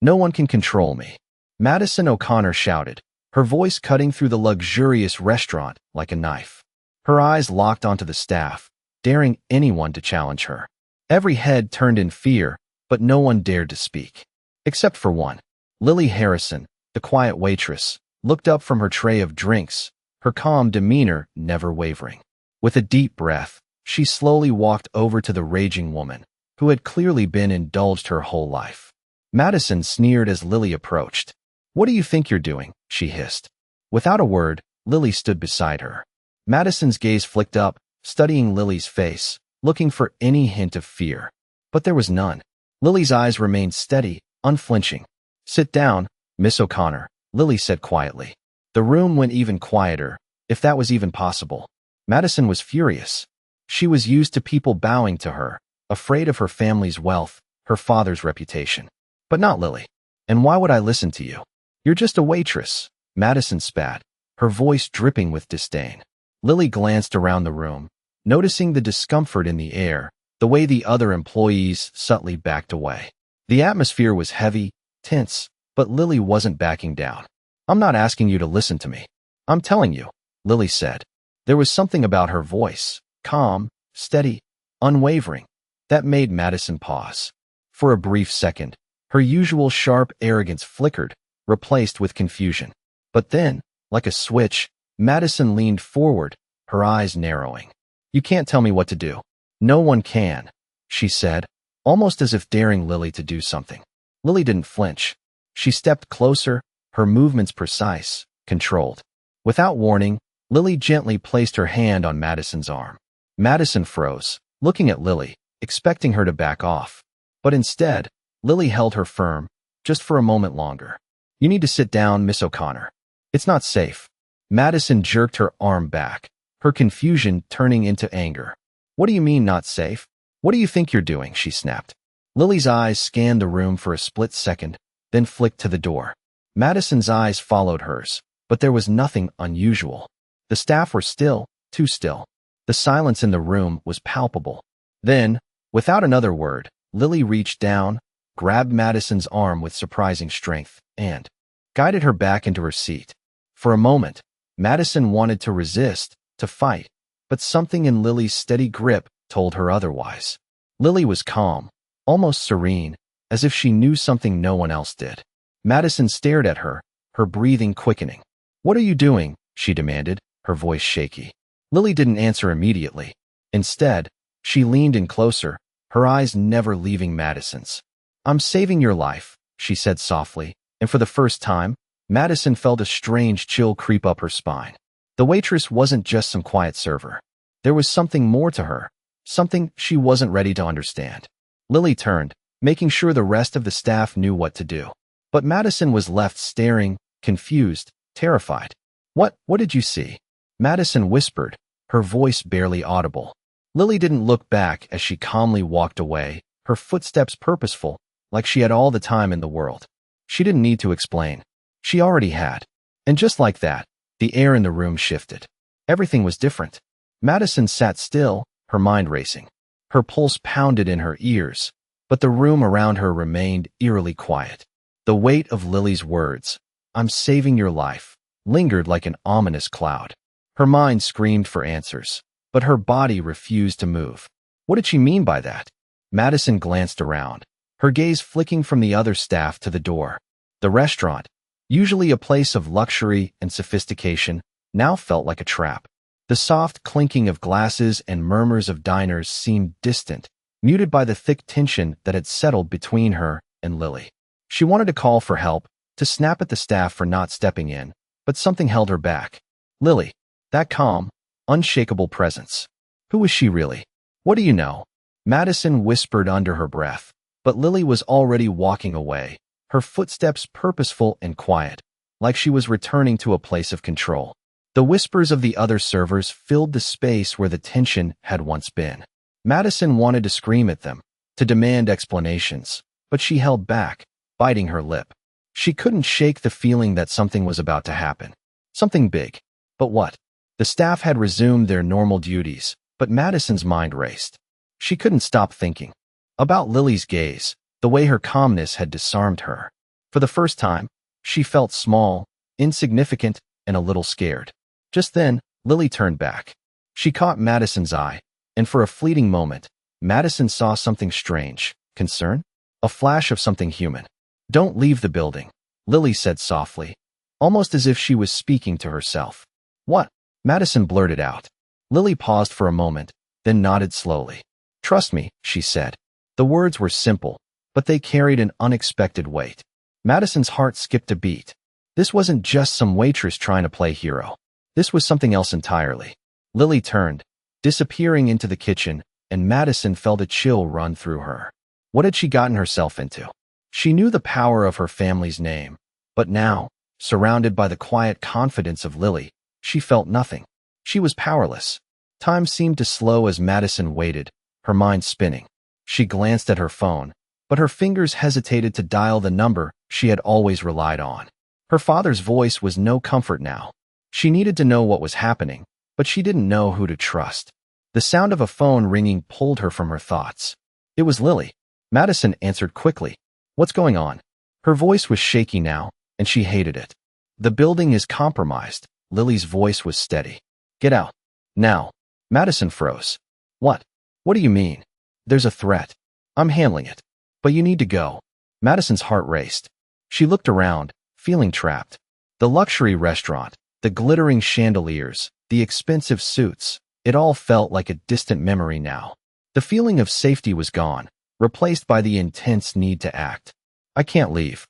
No one can control me. Madison O'Connor shouted, her voice cutting through the luxurious restaurant like a knife. Her eyes locked onto the staff, daring anyone to challenge her. Every head turned in fear, but no one dared to speak. Except for one. Lily Harrison, the quiet waitress, looked up from her tray of drinks, her calm demeanor never wavering. With a deep breath, she slowly walked over to the raging woman, who had clearly been indulged her whole life. Madison sneered as Lily approached. "What do you think you're doing?" she hissed. Without a word, Lily stood beside her. Madison's gaze flicked up, studying Lily's face, looking for any hint of fear. But there was none. Lily's eyes remained steady, unflinching. "Sit down, Miss O'Connor," Lily said quietly. The room went even quieter, if that was even possible. Madison was furious. She was used to people bowing to her, afraid of her family's wealth, her father's reputation. But not Lily. "And why would I listen to you? You're just a waitress," Madison spat, her voice dripping with disdain. Lily glanced around the room, noticing the discomfort in the air, the way the other employees subtly backed away. The atmosphere was heavy, tense, but Lily wasn't backing down. "I'm not asking you to listen to me. I'm telling you," Lily said. There was something about her voice, calm, steady, unwavering, that made Madison pause. For a brief second, her usual sharp arrogance flickered, replaced with confusion. But then, like a switch, Madison leaned forward, her eyes narrowing. "You can't tell me what to do." "No one can," she said, almost as if daring Lily to do something. Lily didn't flinch. She stepped closer, her movements precise, controlled. Without warning, Lily gently placed her hand on Madison's arm. Madison froze, looking at Lily, expecting her to back off. But instead, Lily held her firm, just for a moment longer. "You need to sit down, Miss O'Connor. It's not safe." Madison jerked her arm back, her confusion turning into anger. "What do you mean not safe? What do you think you're doing?" she snapped. Lily's eyes scanned the room for a split second, then flicked to the door. Madison's eyes followed hers, but there was nothing unusual. The staff were still, too still. The silence in the room was palpable. Then, without another word, Lily reached down, grabbed Madison's arm with surprising strength, and guided her back into her seat. For a moment, Madison wanted to resist, to fight, but something in Lily's steady grip told her otherwise. Lily was calm, almost serene, as if she knew something no one else did. Madison stared at her, her breathing quickening. "What are you doing?" she demanded, her voice shaky. Lily didn't answer immediately. Instead, she leaned in closer, her eyes never leaving Madison's. "I'm saving your life," she said softly, and for the first time, Madison felt a strange chill creep up her spine. The waitress wasn't just some quiet server. There was something more to her, something she wasn't ready to understand. Lily turned, making sure the rest of the staff knew what to do. But Madison was left staring, confused, terrified. What did you see?" Madison whispered, her voice barely audible. Lily didn't look back as she calmly walked away, her footsteps purposeful, like she had all the time in the world. She didn't need to explain. She already had. And just like that, the air in the room shifted. Everything was different. Madison sat still, her mind racing. Her pulse pounded in her ears, but the room around her remained eerily quiet. The weight of Lily's words, "I'm saving your life," lingered like an ominous cloud. Her mind screamed for answers, but her body refused to move. What did she mean by that? Madison glanced around, her gaze flicking from the other staff to the door. The restaurant, usually a place of luxury and sophistication, now felt like a trap. The soft clinking of glasses and murmurs of diners seemed distant, muted by the thick tension that had settled between her and Lily. She wanted to call for help, to snap at the staff for not stepping in, but something held her back. Lily, that calm, unshakable presence. Who was she really? "What do you know?" Madison whispered under her breath, but Lily was already walking away, her footsteps purposeful and quiet, like she was returning to a place of control. The whispers of the other servers filled the space where the tension had once been. Madison wanted to scream at them, to demand explanations, but she held back, biting her lip. She couldn't shake the feeling that something was about to happen. Something big. But what? The staff had resumed their normal duties, but Madison's mind raced. She couldn't stop thinking about Lily's gaze, the way her calmness had disarmed her. For the first time, she felt small, insignificant, and a little scared. Just then, Lily turned back. She caught Madison's eye, and for a fleeting moment, Madison saw something strange. Concern? A flash of something human. "Don't leave the building," Lily said softly, almost as if she was speaking to herself. "What?" Madison blurted out. Lily paused for a moment, then nodded slowly. "Trust me," she said. The words were simple, but they carried an unexpected weight. Madison's heart skipped a beat. This wasn't just some waitress trying to play hero. This was something else entirely. Lily turned, disappearing into the kitchen, and Madison felt a chill run through her. What had she gotten herself into? She knew the power of her family's name, but now, surrounded by the quiet confidence of Lily, she felt nothing. She was powerless. Time seemed to slow as Madison waited, her mind spinning. She glanced at her phone, but her fingers hesitated to dial the number she had always relied on. Her father's voice was no comfort now. She needed to know what was happening, but she didn't know who to trust. The sound of a phone ringing pulled her from her thoughts. It was Lily. Madison answered quickly. "What's going on?" Her voice was shaky now, and she hated it. "The building is compromised." Lily's voice was steady. "Get out. Now." Madison froze. "What? What do you mean?" "There's a threat. I'm handling it. But you need to go." Madison's heart raced. She looked around, feeling trapped. The luxury restaurant, the glittering chandeliers, the expensive suits, it all felt like a distant memory now. The feeling of safety was gone, replaced by the intense need to act. "I can't leave.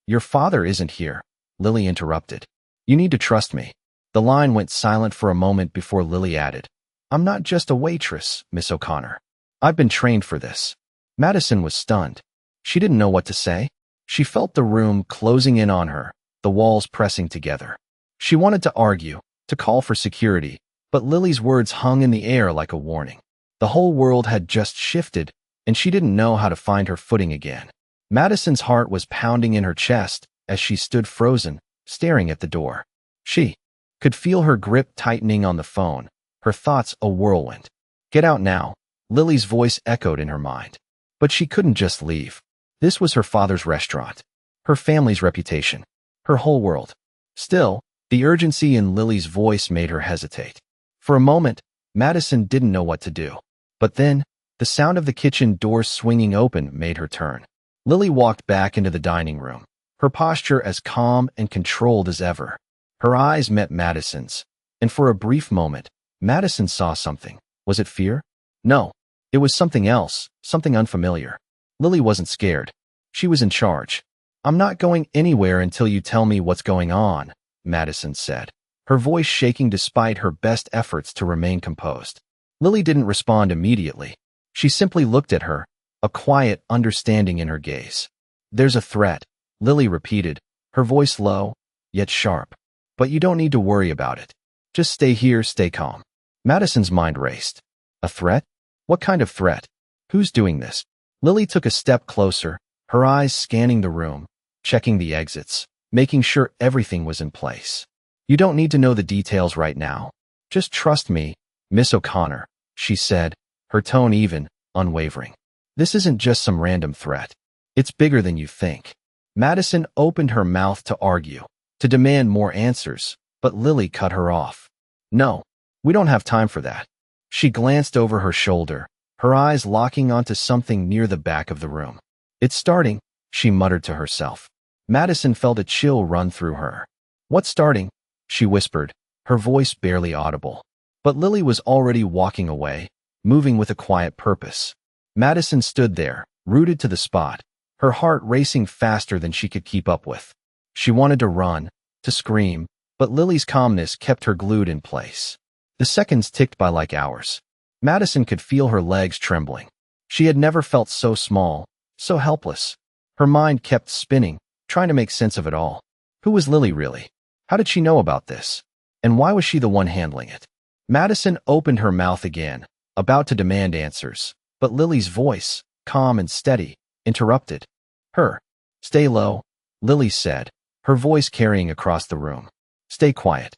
Your father isn't here," Lily interrupted. "You need to trust me." The line went silent for a moment before Lily added, "I'm not just a waitress, Miss O'Connor. I've been trained for this." Madison was stunned. She didn't know what to say. She felt the room closing in on her, the walls pressing together. She wanted to argue, to call for security, but Lily's words hung in the air like a warning. The whole world had just shifted, and she didn't know how to find her footing again. Madison's heart was pounding in her chest as she stood frozen, staring at the door. She could feel her grip tightening on the phone, her thoughts a whirlwind. "Get out now," Lily's voice echoed in her mind. But she couldn't just leave. This was her father's restaurant, her family's reputation, her whole world. Still, the urgency in Lily's voice made her hesitate. For a moment, Madison didn't know what to do. But then, the sound of the kitchen door swinging open made her turn. Lily walked back into the dining room, her posture as calm and controlled as ever. Her eyes met Madison's, and for a brief moment, Madison saw something. Was it fear? No. It was something else, something unfamiliar. Lily wasn't scared. She was in charge. "I'm not going anywhere until you tell me what's going on," Madison said, her voice shaking despite her best efforts to remain composed. Lily didn't respond immediately. She simply looked at her, a quiet understanding in her gaze. "There's a threat," Lily repeated, her voice low, yet sharp. "But you don't need to worry about it. Just stay here, stay calm." Madison's mind raced. A threat? What kind of threat? Who's doing this? Lily took a step closer, her eyes scanning the room, checking the exits, making sure everything was in place. "You don't need to know the details right now. Just trust me, Miss O'Connor," she said, her tone even, unwavering. "This isn't just some random threat. It's bigger than you think." Madison opened her mouth to argue, to demand more answers, but Lily cut her off. "No, we don't have time for that." She glanced over her shoulder, her eyes locking onto something near the back of the room. "It's starting," she muttered to herself. Madison felt a chill run through her. "What's starting?" she whispered, her voice barely audible. But Lily was already walking away, moving with a quiet purpose. Madison stood there, rooted to the spot, her heart racing faster than she could keep up with. She wanted to run, to scream, but Lily's calmness kept her glued in place. The seconds ticked by like hours. Madison could feel her legs trembling. She had never felt so small, so helpless. Her mind kept spinning, trying to make sense of it all. Who was Lily really? How did she know about this? And why was she the one handling it? Madison opened her mouth again, about to demand answers, but Lily's voice, calm and steady, interrupted her. "Stay low," Lily said, her voice carrying across the room. "Stay quiet."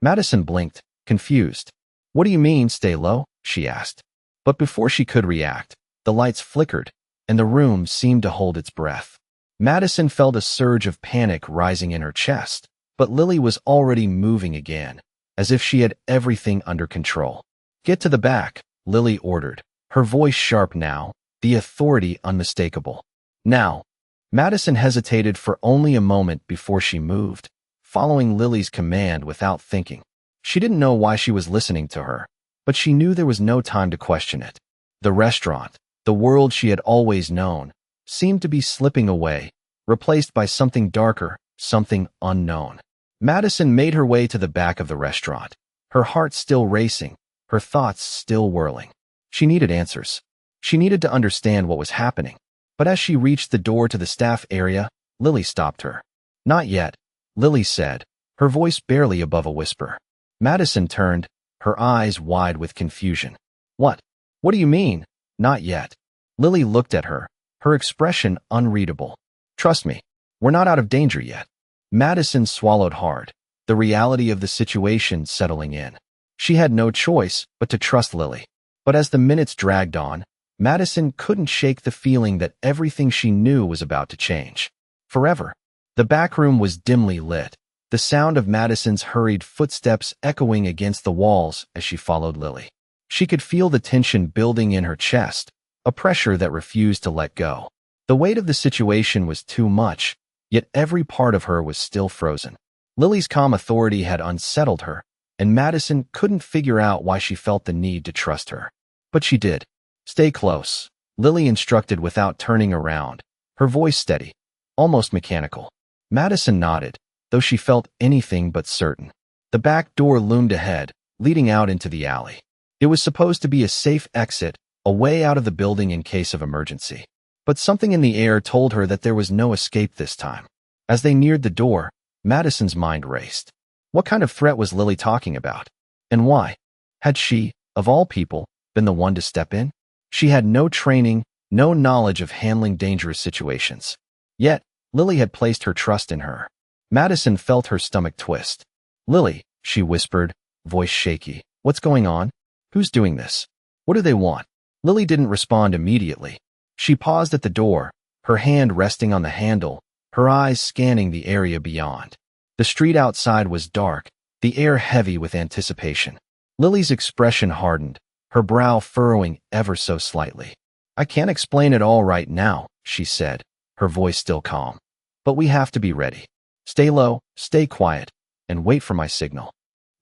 Madison blinked, confused. "What do you mean, stay low?" she asked. But before she could react, the lights flickered, and the room seemed to hold its breath. Madison felt a surge of panic rising in her chest, but Lily was already moving again, as if she had everything under control. "Get to the back," Lily ordered, her voice sharp now, the authority unmistakable. "Now." Madison hesitated for only a moment before she moved, following Lily's command without thinking. She didn't know why she was listening to her, but she knew there was no time to question it. The restaurant, the world she had always known, seemed to be slipping away, replaced by something darker, something unknown. Madison made her way to the back of the restaurant, her heart still racing, her thoughts still whirling. She needed answers. She needed to understand what was happening. But as she reached the door to the staff area, Lily stopped her. "Not yet," Lily said, her voice barely above a whisper. Madison turned, her eyes wide with confusion. "What? What do you mean, not yet?" Lily looked at her, her expression unreadable. "Trust me, we're not out of danger yet." Madison swallowed hard, the reality of the situation settling in. She had no choice but to trust Lily. But as the minutes dragged on, Madison couldn't shake the feeling that everything she knew was about to change. Forever. The back room was dimly lit, the sound of Madison's hurried footsteps echoing against the walls as she followed Lily. She could feel the tension building in her chest, a pressure that refused to let go. The weight of the situation was too much, yet every part of her was still frozen. Lily's calm authority had unsettled her, and Madison couldn't figure out why she felt the need to trust her. But she did. "Stay close," Lily instructed without turning around, her voice steady, almost mechanical. Madison nodded, though she felt anything but certain. The back door loomed ahead, leading out into the alley. It was supposed to be a safe exit, a way out of the building in case of emergency. But something in the air told her that there was no escape this time. As they neared the door, Madison's mind raced. What kind of threat was Lily talking about? And why? Had she, of all people, been the one to step in? She had no training, no knowledge of handling dangerous situations. Yet, Lily had placed her trust in her. Madison felt her stomach twist. "Lily," she whispered, voice shaky. "What's going on? Who's doing this? What do they want?" Lily didn't respond immediately. She paused at the door, her hand resting on the handle, her eyes scanning the area beyond. The street outside was dark, the air heavy with anticipation. Lily's expression hardened, her brow furrowing ever so slightly. "I can't explain it all right now," she said, her voice still calm. "But we have to be ready. Stay low, stay quiet, and wait for my signal."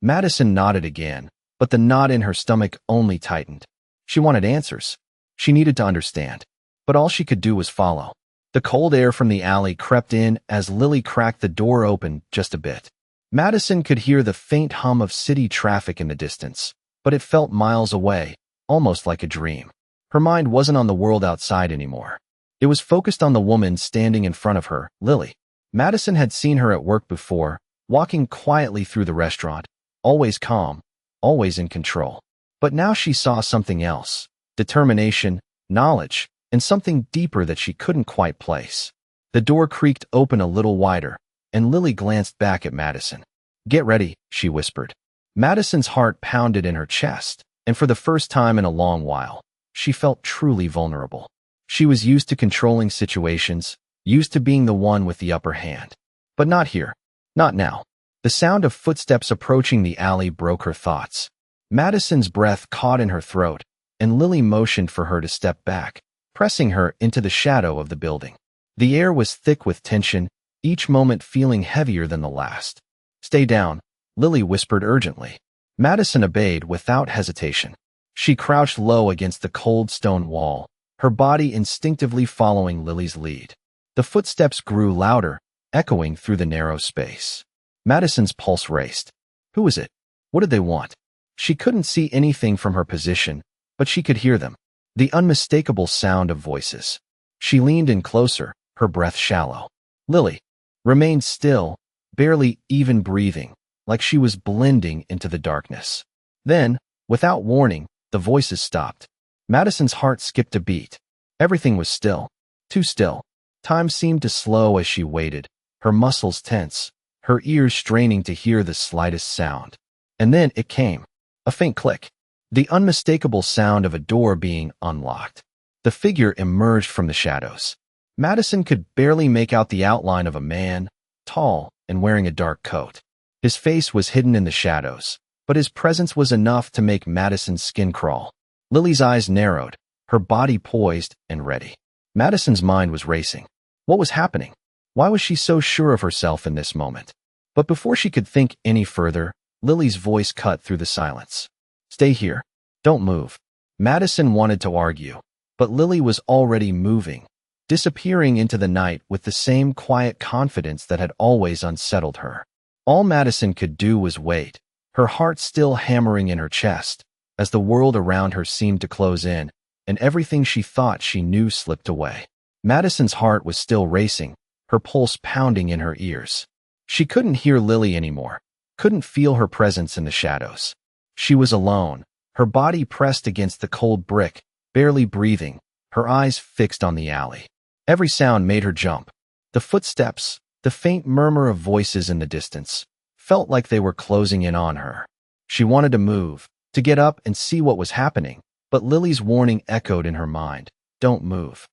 Madison nodded again, but the knot in her stomach only tightened. She wanted answers. She needed to understand. But all she could do was follow. The cold air from the alley crept in as Lily cracked the door open just a bit. Madison could hear the faint hum of city traffic in the distance, but it felt miles away, almost like a dream. Her mind wasn't on the world outside anymore. It was focused on the woman standing in front of her, Lily. Madison had seen her at work before, walking quietly through the restaurant, always calm, always in control. But now she saw something else, determination, knowledge, and something deeper that she couldn't quite place. The door creaked open a little wider, and Lily glanced back at Madison. "Get ready," she whispered. Madison's heart pounded in her chest, and for the first time in a long while, she felt truly vulnerable. She was used to controlling situations, used to being the one with the upper hand. But not here. Not now. The sound of footsteps approaching the alley broke her thoughts. Madison's breath caught in her throat, and Lily motioned for her to step back, pressing her into the shadow of the building. The air was thick with tension, each moment feeling heavier than the last. "Stay down," Lily whispered urgently. Madison obeyed without hesitation. She crouched low against the cold stone wall, her body instinctively following Lily's lead. The footsteps grew louder, echoing through the narrow space. Madison's pulse raced. Who was it? What did they want? She couldn't see anything from her position, but she could hear them. The unmistakable sound of voices. She leaned in closer, her breath shallow. Lily remained still, barely even breathing, like she was blending into the darkness. Then, without warning, the voices stopped. Madison's heart skipped a beat. Everything was still. Too still. Time seemed to slow as she waited, her muscles tense, her ears straining to hear the slightest sound. And then it came. A faint click. The unmistakable sound of a door being unlocked. The figure emerged from the shadows. Madison could barely make out the outline of a man, tall and wearing a dark coat. His face was hidden in the shadows, but his presence was enough to make Madison's skin crawl. Lily's eyes narrowed, her body poised and ready. Madison's mind was racing. What was happening? Why was she so sure of herself in this moment? But before she could think any further, Lily's voice cut through the silence. Stay here. Don't move. Madison wanted to argue, but Lily was already moving, disappearing into the night with the same quiet confidence that had always unsettled her. All Madison could do was wait, her heart still hammering in her chest, as the world around her seemed to close in, and everything she thought she knew slipped away. Madison's heart was still racing, her pulse pounding in her ears. She couldn't hear Lily anymore, couldn't feel her presence in the shadows. She was alone, her body pressed against the cold brick, barely breathing, her eyes fixed on the alley. Every sound made her jump. The footsteps, the faint murmur of voices in the distance, felt like they were closing in on her. She wanted to move, to get up and see what was happening, but Lily's warning echoed in her mind. Don't move.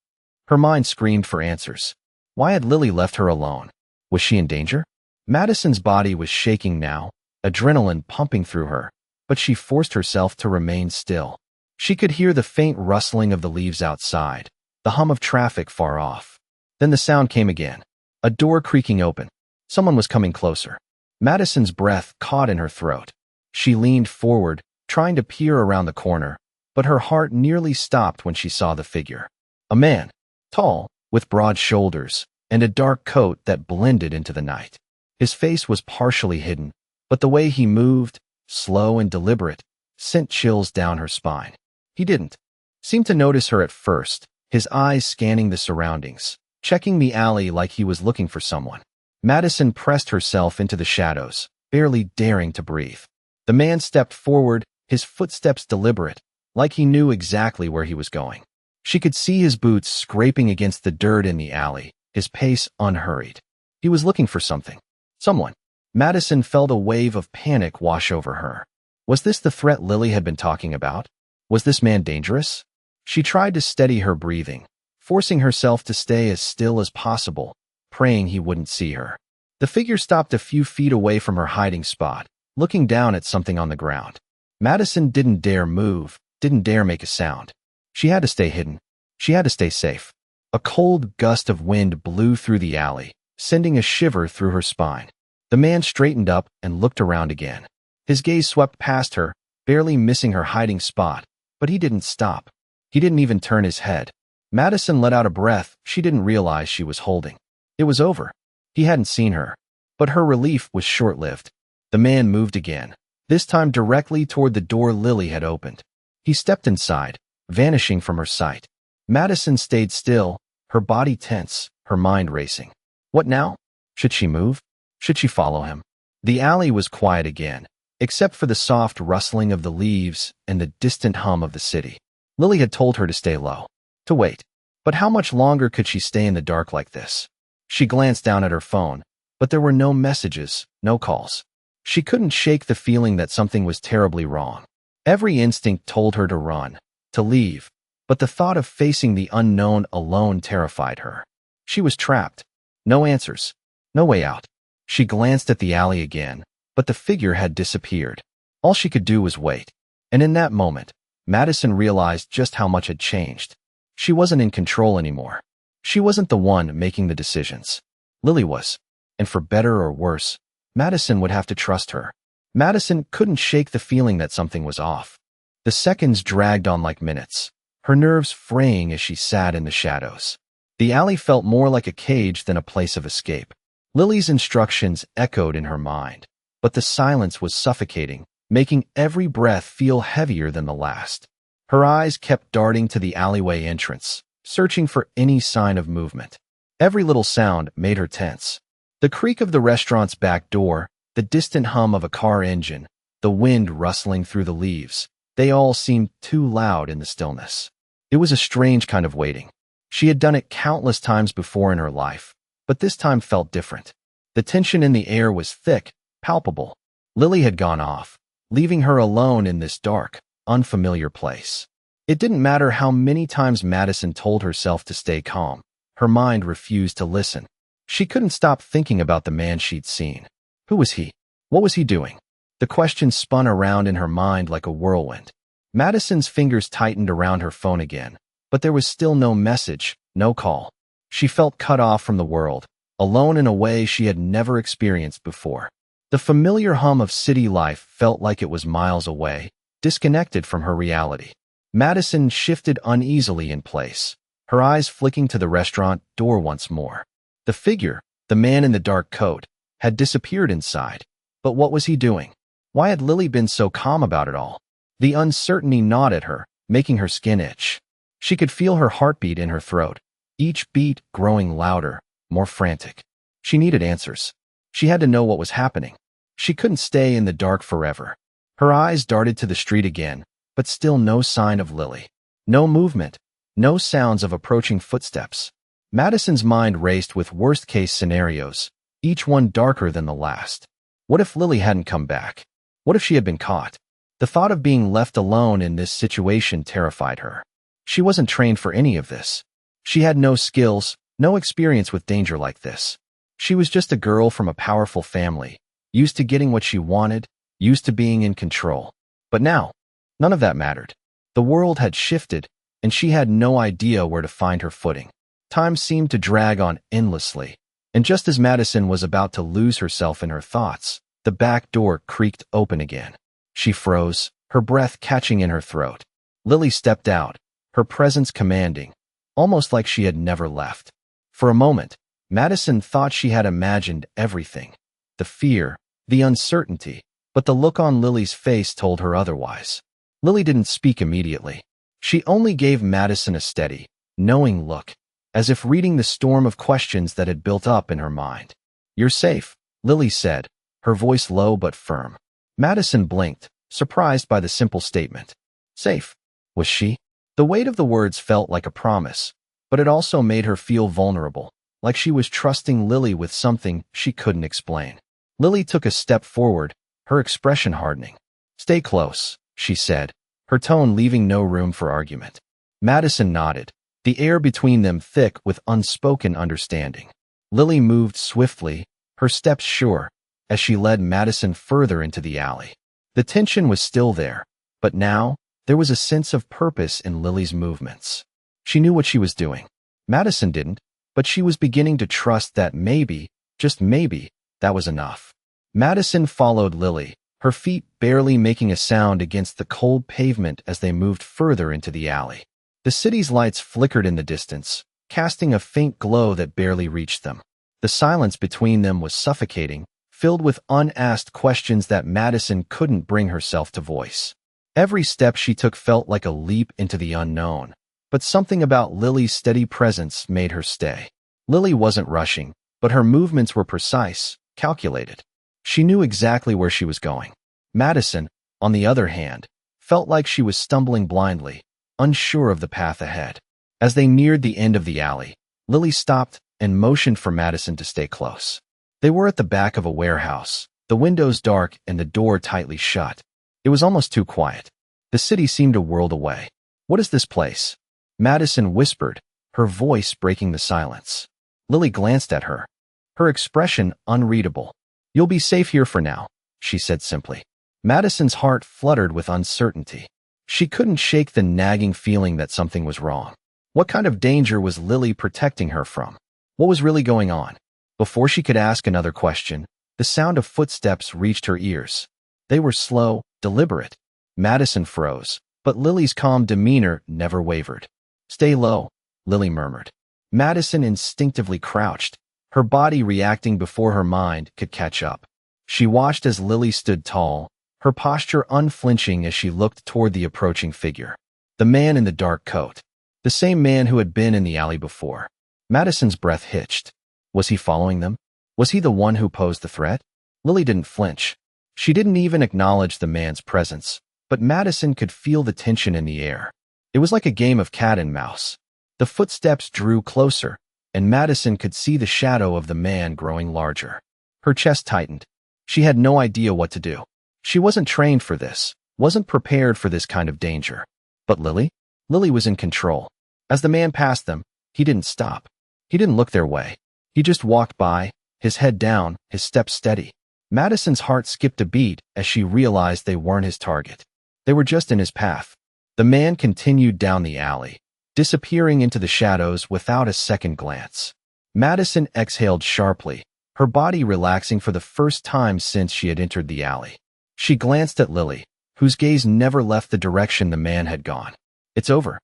Her mind screamed for answers. Why had Lily left her alone? Was she in danger? Madison's body was shaking now, adrenaline pumping through her, but she forced herself to remain still. She could hear the faint rustling of the leaves outside, the hum of traffic far off. Then the sound came again, a door creaking open. Someone was coming closer. Madison's breath caught in her throat. She leaned forward, trying to peer around the corner, but her heart nearly stopped when she saw the figure. A man, tall, with broad shoulders, and a dark coat that blended into the night. His face was partially hidden, but the way he moved, slow and deliberate, sent chills down her spine. He didn't seem to notice her at first, his eyes scanning the surroundings, checking the alley like he was looking for someone. Madison pressed herself into the shadows, barely daring to breathe. The man stepped forward, his footsteps deliberate, like he knew exactly where he was going. She could see his boots scraping against the dirt in the alley, his pace unhurried. He was looking for something. Someone. Madison felt a wave of panic wash over her. Was this the threat Lily had been talking about? Was this man dangerous? She tried to steady her breathing, forcing herself to stay as still as possible, praying he wouldn't see her. The figure stopped a few feet away from her hiding spot, looking down at something on the ground. Madison didn't dare move, didn't dare make a sound. She had to stay hidden. She had to stay safe. A cold gust of wind blew through the alley, sending a shiver through her spine. The man straightened up and looked around again. His gaze swept past her, barely missing her hiding spot, but he didn't stop. He didn't even turn his head. Madison let out a breath she didn't realize she was holding. It was over. He hadn't seen her. But her relief was short-lived. The man moved again, this time directly toward the door Lily had opened. He stepped inside, vanishing from her sight. Madison stayed still, her body tense, her mind racing. What now? Should she move? Should she follow him? The alley was quiet again, except for the soft rustling of the leaves and the distant hum of the city. Lily had told her to stay low, to wait. But how much longer could she stay in the dark like this? She glanced down at her phone, but there were no messages, no calls. She couldn't shake the feeling that something was terribly wrong. Every instinct told her to run, to leave, but the thought of facing the unknown alone terrified her. She was trapped. No answers. No way out. She glanced at the alley again, but the figure had disappeared. All she could do was wait. And in that moment, Madison realized just how much had changed. She wasn't in control anymore. She wasn't the one making the decisions. Lily was. And for better or worse, Madison would have to trust her. Madison couldn't shake the feeling that something was off. The seconds dragged on like minutes, her nerves fraying as she sat in the shadows. The alley felt more like a cage than a place of escape. Lily's instructions echoed in her mind, but the silence was suffocating, making every breath feel heavier than the last. Her eyes kept darting to the alleyway entrance, searching for any sign of movement. Every little sound made her tense. The creak of the restaurant's back door, the distant hum of a car engine, the wind rustling through the leaves, they all seemed too loud in the stillness. It was a strange kind of waiting. She had done it countless times before in her life, but this time felt different. The tension in the air was thick, palpable. Lily had gone off, leaving her alone in this dark, unfamiliar place. It didn't matter how many times Madison told herself to stay calm. Her mind refused to listen. She couldn't stop thinking about the man she'd seen. Who was he? What was he doing? The question spun around in her mind like a whirlwind. Madison's fingers tightened around her phone again, but there was still no message, no call. She felt cut off from the world, alone in a way she had never experienced before. The familiar hum of city life felt like it was miles away, disconnected from her reality. Madison shifted uneasily in place, her eyes flicking to the restaurant door once more. The figure, the man in the dark coat, had disappeared inside. But what was he doing? Why had Lily been so calm about it all? The uncertainty gnawed at her, making her skin itch. She could feel her heartbeat in her throat, each beat growing louder, more frantic. She needed answers. She had to know what was happening. She couldn't stay in the dark forever. Her eyes darted to the street again, but still no sign of Lily. No movement, no sounds of approaching footsteps. Madison's mind raced with worst-case scenarios, each one darker than the last. What if Lily hadn't come back? What if she had been caught? The thought of being left alone in this situation terrified her. She wasn't trained for any of this. She had no skills, no experience with danger like this. She was just a girl from a powerful family, used to getting what she wanted, used to being in control. But now, none of that mattered. The world had shifted, and she had no idea where to find her footing. Time seemed to drag on endlessly, and just as Madison was about to lose herself in her thoughts, the back door creaked open again. She froze, her breath catching in her throat. Lily stepped out, her presence commanding, almost like she had never left. For a moment, Madison thought she had imagined everything. The fear, the uncertainty, but the look on Lily's face told her otherwise. Lily didn't speak immediately. She only gave Madison a steady, knowing look, as if reading the storm of questions that had built up in her mind. "You're safe," Lily said, her voice low but firm. Madison blinked, surprised by the simple statement. Safe? Was she? The weight of the words felt like a promise, but it also made her feel vulnerable, like she was trusting Lily with something she couldn't explain. Lily took a step forward, her expression hardening. "Stay close," she said, her tone leaving no room for argument. Madison nodded, the air between them thick with unspoken understanding. Lily moved swiftly, her steps sure, as she led Madison further into the alley. The tension was still there, but now there was a sense of purpose in Lily's movements. She knew what she was doing. Madison didn't, but she was beginning to trust that maybe, just maybe, that was enough. Madison followed Lily, her feet barely making a sound against the cold pavement as they moved further into the alley. The city's lights flickered in the distance, casting a faint glow that barely reached them. The silence between them was suffocating, filled with unasked questions that Madison couldn't bring herself to voice. Every step she took felt like a leap into the unknown, but something about Lily's steady presence made her stay. Lily wasn't rushing, but her movements were precise, calculated. She knew exactly where she was going. Madison, on the other hand, felt like she was stumbling blindly, unsure of the path ahead. As they neared the end of the alley, Lily stopped and motioned for Madison to stay close. They were at the back of a warehouse, the windows dark and the door tightly shut. It was almost too quiet. The city seemed a world away. "What is this place?" Madison whispered, her voice breaking the silence. Lily glanced at her, her expression unreadable. "You'll be safe here for now," she said simply. Madison's heart fluttered with uncertainty. She couldn't shake the nagging feeling that something was wrong. What kind of danger was Lily protecting her from? What was really going on? Before she could ask another question, the sound of footsteps reached her ears. They were slow, deliberate. Madison froze, but Lily's calm demeanor never wavered. "Stay low," Lily murmured. Madison instinctively crouched, her body reacting before her mind could catch up. She watched as Lily stood tall, her posture unflinching as she looked toward the approaching figure. The man in the dark coat. The same man who had been in the alley before. Madison's breath hitched. Was he following them? Was he the one who posed the threat? Lily didn't flinch. She didn't even acknowledge the man's presence, but Madison could feel the tension in the air. It was like a game of cat and mouse. The footsteps drew closer, and Madison could see the shadow of the man growing larger. Her chest tightened. She had no idea what to do. She wasn't trained for this, wasn't prepared for this kind of danger. But Lily? Lily was in control. As the man passed them, he didn't stop. He didn't look their way. He just walked by, his head down, his steps steady. Madison's heart skipped a beat as she realized they weren't his target. They were just in his path. The man continued down the alley, disappearing into the shadows without a second glance. Madison exhaled sharply, her body relaxing for the first time since she had entered the alley. She glanced at Lily, whose gaze never left the direction the man had gone. "It's over?"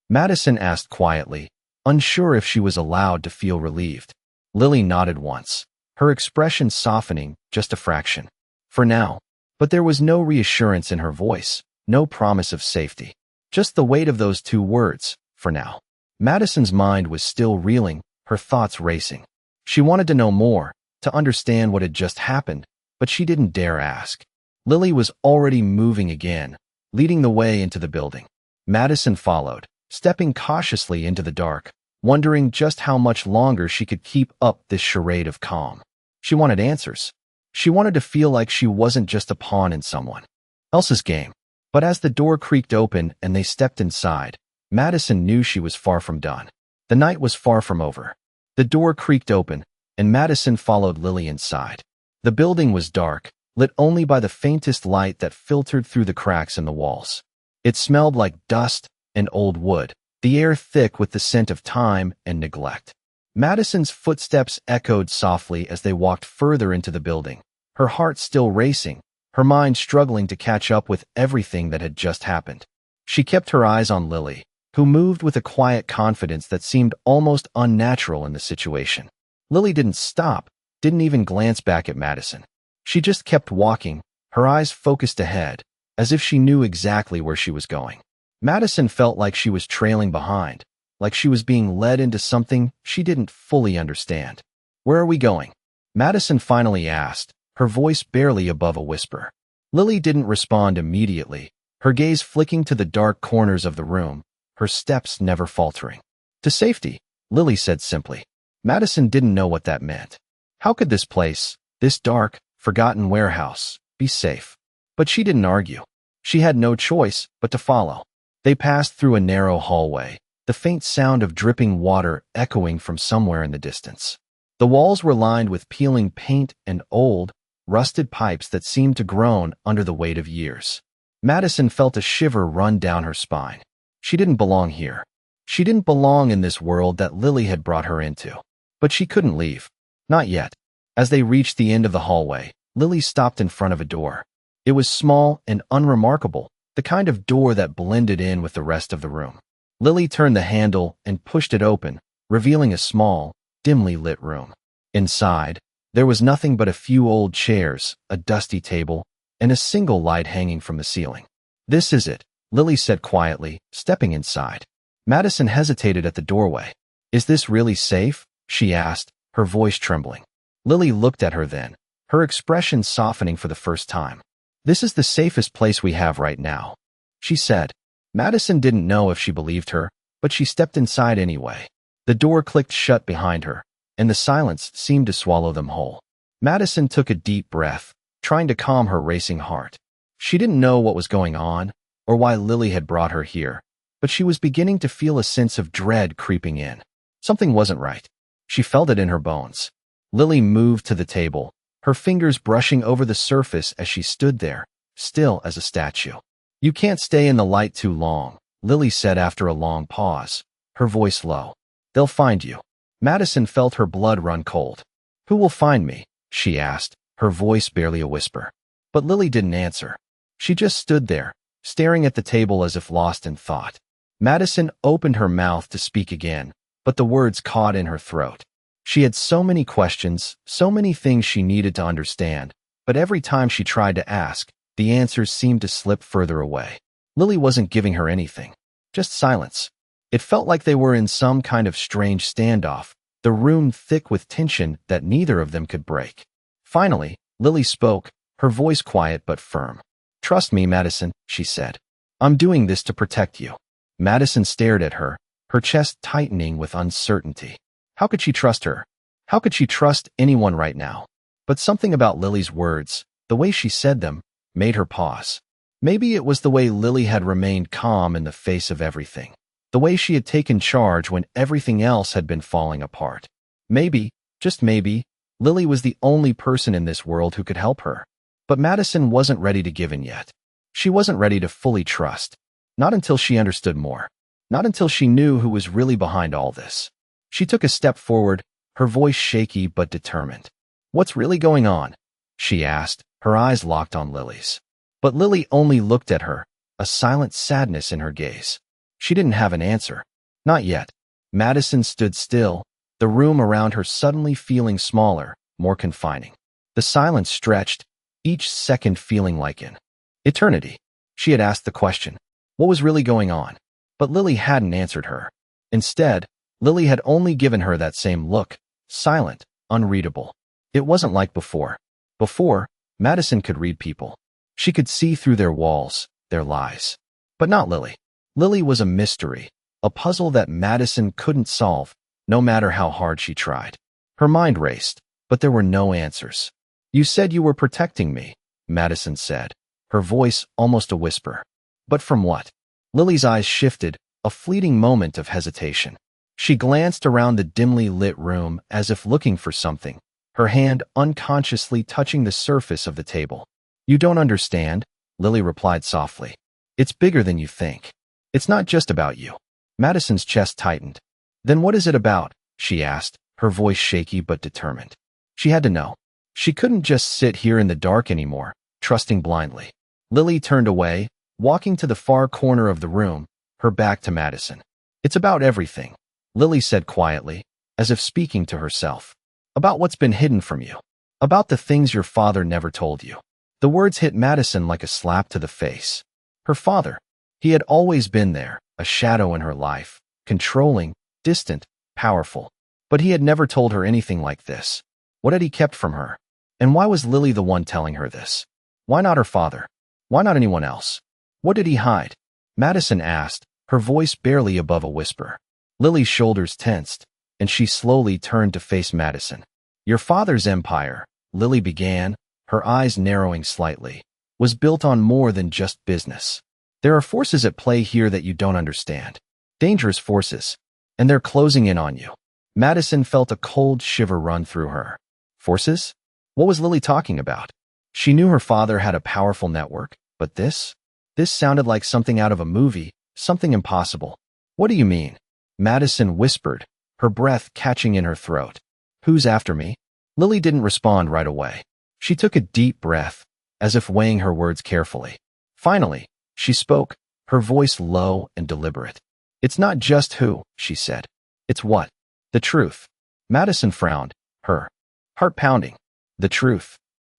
Madison asked quietly, unsure if she was allowed to feel relieved. Lily nodded once, her expression softening just a fraction. "For now." But there was no reassurance in her voice, no promise of safety. Just the weight of those two words, "for now." Madison's mind was still reeling, her thoughts racing. She wanted to know more, to understand what had just happened, but she didn't dare ask. Lily was already moving again, leading the way into the building. Madison followed, stepping cautiously into the dark, wondering just how much longer she could keep up this charade of calm. She wanted answers. She wanted to feel like she wasn't just a pawn in someone else's game. But as the door creaked open and they stepped inside, Madison knew she was far from done. The night was far from over. The door creaked open, and Madison followed Lily inside. The building was dark, lit only by the faintest light that filtered through the cracks in the walls. It smelled like dust and old wood, the air thick with the scent of time and neglect. Madison's footsteps echoed softly as they walked further into the building, her heart still racing, her mind struggling to catch up with everything that had just happened. She kept her eyes on Lily, who moved with a quiet confidence that seemed almost unnatural in the situation. Lily didn't stop, didn't even glance back at Madison. She just kept walking, her eyes focused ahead, as if she knew exactly where she was going. Madison felt like she was trailing behind, like she was being led into something she didn't fully understand. "Where are we going?" Madison finally asked, her voice barely above a whisper. Lily didn't respond immediately, her gaze flicking to the dark corners of the room, her steps never faltering. "To safety," Lily said simply. Madison didn't know what that meant. How could this place, this dark, forgotten warehouse, be safe? But she didn't argue. She had no choice but to follow. They passed through a narrow hallway, the faint sound of dripping water echoing from somewhere in the distance. The walls were lined with peeling paint and old, rusted pipes that seemed to groan under the weight of years. Madison felt a shiver run down her spine. She didn't belong here. She didn't belong in this world that Lily had brought her into. But she couldn't leave. Not yet. As they reached the end of the hallway, Lily stopped in front of a door. It was small and unremarkable, the kind of door that blended in with the rest of the room. Lily turned the handle and pushed it open, revealing a small, dimly lit room. Inside, there was nothing but a few old chairs, a dusty table, and a single light hanging from the ceiling. "This is it," Lily said quietly, stepping inside. Madison hesitated at the doorway. "Is this really safe?" she asked, her voice trembling. Lily looked at her then, her expression softening for the first time. "This is the safest place we have right now," she said. Madison didn't know if she believed her, but she stepped inside anyway. The door clicked shut behind her, and the silence seemed to swallow them whole. Madison took a deep breath, trying to calm her racing heart. She didn't know what was going on, or why Lily had brought her here, but she was beginning to feel a sense of dread creeping in. Something wasn't right. She felt it in her bones. Lily moved to the table, her fingers brushing over the surface as she stood there, still as a statue. "You can't stay in the light too long," Lily said after a long pause, her voice low. "They'll find you." Madison felt her blood run cold. "Who will find me?" she asked, her voice barely a whisper. But Lily didn't answer. She just stood there, staring at the table as if lost in thought. Madison opened her mouth to speak again, but the words caught in her throat. She had so many questions, so many things she needed to understand, but every time she tried to ask, the answers seemed to slip further away. Lily wasn't giving her anything, just silence. It felt like they were in some kind of strange standoff, the room thick with tension that neither of them could break. Finally, Lily spoke, her voice quiet but firm. "Trust me, Madison," she said. "I'm doing this to protect you." Madison stared at her, her chest tightening with uncertainty. How could she trust her? How could she trust anyone right now? But something about Lily's words, the way she said them, made her pause. Maybe it was the way Lily had remained calm in the face of everything. The way she had taken charge when everything else had been falling apart. Maybe, just maybe, Lily was the only person in this world who could help her. But Madison wasn't ready to give in yet. She wasn't ready to fully trust. Not until she understood more. Not until she knew who was really behind all this. She took a step forward, her voice shaky but determined. "What's really going on?" she asked, her eyes locked on Lily's. But Lily only looked at her, a silent sadness in her gaze. She didn't have an answer. Not yet. Madison stood still, the room around her suddenly feeling smaller, more confining. The silence stretched, each second feeling like an eternity. She had asked the question, what was really going on? But Lily hadn't answered her. Instead, Lily had only given her that same look, silent, unreadable. It wasn't like before. Before, Madison could read people. She could see through their walls, their lies. But not Lily. Lily was a mystery, a puzzle that Madison couldn't solve, no matter how hard she tried. Her mind raced, but there were no answers. "You said you were protecting me," Madison said, her voice almost a whisper. But from what? Lily's eyes shifted, a fleeting moment of hesitation. She glanced around the dimly lit room as if looking for something, her hand unconsciously touching the surface of the table. "You don't understand," Lily replied softly. "It's bigger than you think. It's not just about you." Madison's chest tightened. "Then what is it about?" she asked, her voice shaky but determined. She had to know. She couldn't just sit here in the dark anymore, trusting blindly. Lily turned away, walking to the far corner of the room, her back to Madison. "It's about everything," Lily said quietly, as if speaking to herself. "About what's been hidden from you. About the things your father never told you." The words hit Madison like a slap to the face. Her father. He had always been there, a shadow in her life, controlling, distant, powerful. But he had never told her anything like this. What had he kept from her? And why was Lily the one telling her this? Why not her father? Why not anyone else? What did he hide? Madison asked, her voice barely above a whisper. Lily's shoulders tensed, and she slowly turned to face Madison. "Your father's empire," Lily began, her eyes narrowing slightly, "was built on more than just business. There are forces at play here that you don't understand. Dangerous forces. And they're closing in on you." Madison felt a cold shiver run through her. Forces? What was Lily talking about? She knew her father had a powerful network, but this? This sounded like something out of a movie, something impossible. "What do you mean?" Madison whispered, her breath catching in her throat. "Who's after me?" Lily didn't respond right away. She took a deep breath, as if weighing her words carefully. Finally, she spoke, her voice low and deliberate. "It's not just who," she said. "It's what. The truth." Madison frowned, her heart pounding. "The truth."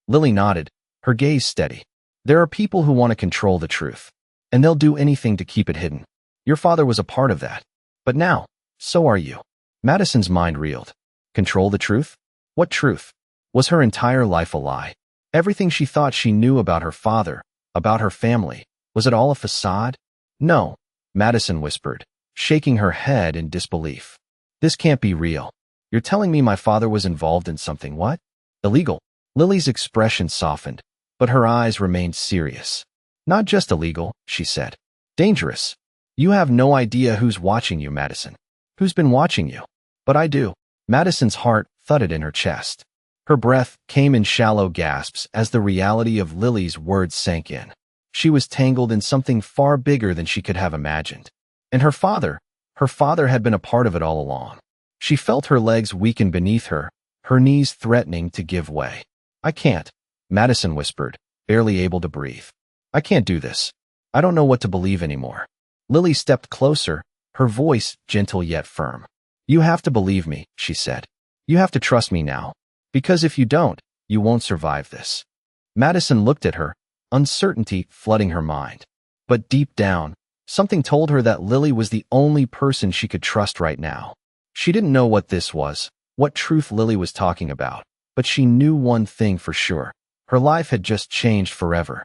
Lily nodded, her gaze steady. "There are people who want to control the truth, and they'll do anything to keep it hidden. Your father was a part of that. But now, so are you." Madison's mind reeled. Control the truth? What truth? Was her entire life a lie? Everything she thought she knew about her father, about her family, was it all a facade? "No," Madison whispered, shaking her head in disbelief. "This can't be real. You're telling me my father was involved in something what? Illegal?" Lily's expression softened, but her eyes remained serious. "Not just illegal," she said. "Dangerous. You have no idea who's watching you, Madison. Who's been watching you? But I do." Madison's heart thudded in her chest. Her breath came in shallow gasps as the reality of Lily's words sank in. She was tangled in something far bigger than she could have imagined. And her father had been a part of it all along. She felt her legs weaken beneath her, her knees threatening to give way. "I can't," Madison whispered, barely able to breathe. "I can't do this. I don't know what to believe anymore." Lily stepped closer, her voice gentle yet firm. "You have to believe me," she said. "You have to trust me now. Because if you don't, you won't survive this." Madison looked at her, uncertainty flooding her mind. But deep down, something told her that Lily was the only person she could trust right now. She didn't know what this was, what truth Lily was talking about, but she knew one thing for sure. Her life had just changed forever.